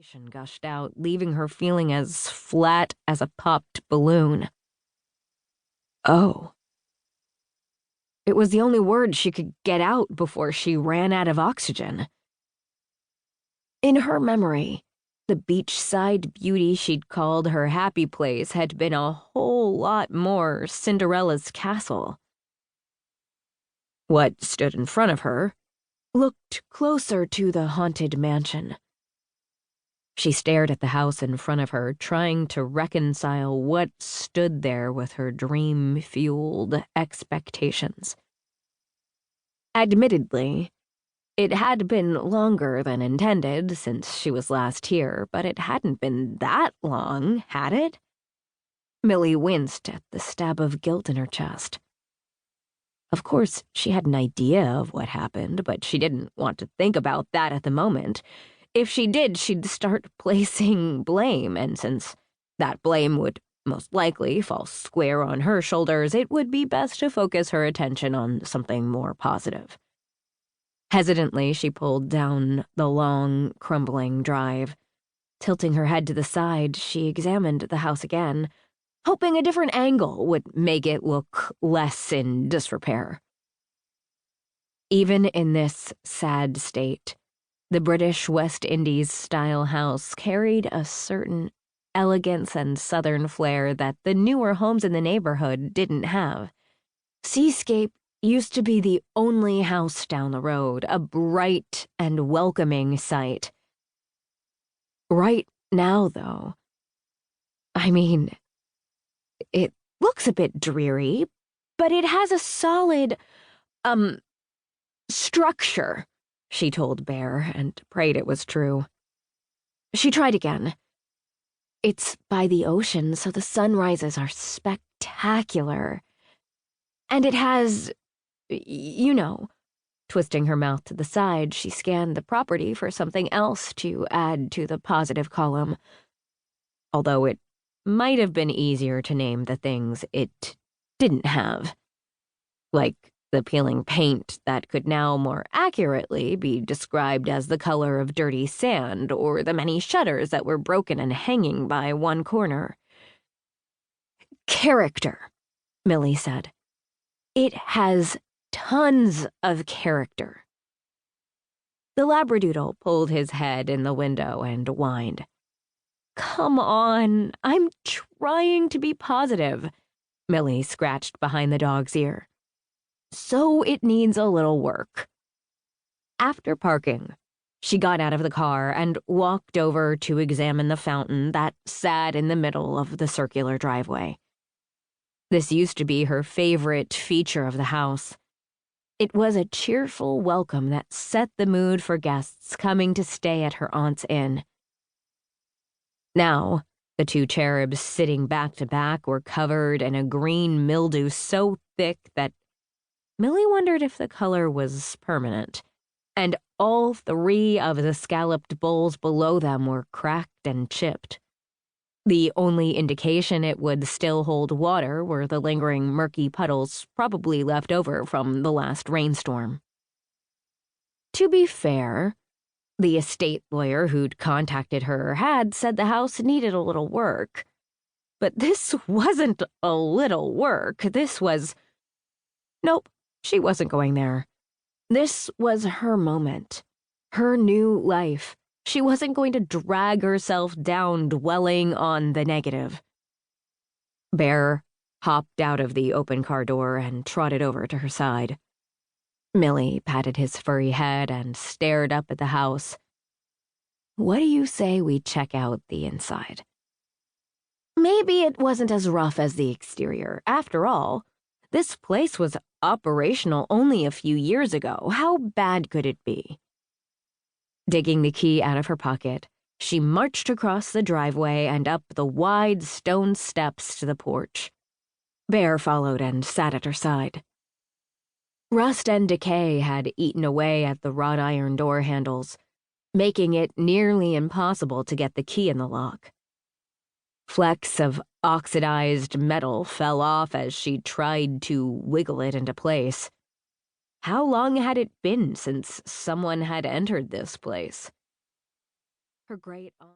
Frustration gushed out, leaving her feeling as flat as a popped balloon. Oh. It was the only word she could get out before she ran out of oxygen. In her memory, the beachside beauty she'd called her happy place had been a whole lot more Cinderella's castle. What stood in front of her looked closer to the haunted mansion. She stared at the house in front of her, trying to reconcile what stood there with her dream-fueled expectations. Admittedly, it had been longer than intended since she was last here, but it hadn't been that long, had it? Millie winced at the stab of guilt in her chest. Of course, she had an idea of what happened, but she didn't want to think about that at the moment. If she did, she'd start placing blame, and since that blame would most likely fall square on her shoulders, it would be best to focus her attention on something more positive. Hesitantly, she pulled down the long, crumbling drive. Tilting her head to the side, she examined the house again, hoping a different angle would make it look less in disrepair. Even in this sad state, the British West Indies-style house carried a certain elegance and southern flair that the newer homes in the neighborhood didn't have. Seascape used to be the only house down the road, a bright and welcoming sight. Right now, though, it looks a bit dreary, but it has a solid, structure, she told Bear, and prayed it was true. She tried again. It's by the ocean, so the sunrises are spectacular. And it has, Twisting her mouth to the side, she scanned the property for something else to add to the positive column. Although it might have been easier to name the things it didn't have. Like the peeling paint that could now more accurately be described as the color of dirty sand, or the many shutters that were broken and hanging by one corner. Character, Millie said. It has tons of character. The Labradoodle pulled his head in the window and whined. Come on, I'm trying to be positive. Millie scratched behind the dog's ear. So it needs a little work. After parking, she got out of the car and walked over to examine the fountain that sat in the middle of the circular driveway. This used to be her favorite feature of the house. It was a cheerful welcome that set the mood for guests coming to stay at her aunt's inn. Now, the two cherubs sitting back to back were covered in a green mildew so thick that Millie wondered if the color was permanent, and all three of the scalloped bowls below them were cracked and chipped. The only indication it would still hold water were the lingering murky puddles probably left over from the last rainstorm. To be fair, the estate lawyer who'd contacted her had said the house needed a little work. But this wasn't a little work. This was... Nope, she wasn't going there. This was her moment. Her new life. She wasn't going to drag herself down dwelling on the negative. Bear hopped out of the open car door and trotted over to her side. Millie patted his furry head and stared up at the house. What do you say we check out the inside? Maybe it wasn't as rough as the exterior. After all, this place was operational only a few years ago. How bad could it be? Digging the key out of her pocket, she marched across the driveway and up the wide stone steps to the porch. Bear followed and sat at her side. Rust and decay had eaten away at the wrought iron door handles, making it nearly impossible to get the key in the lock. Flecks of oxidized metal fell off as she tried to wiggle it into place. How long had it been since someone had entered this place? Her great aunt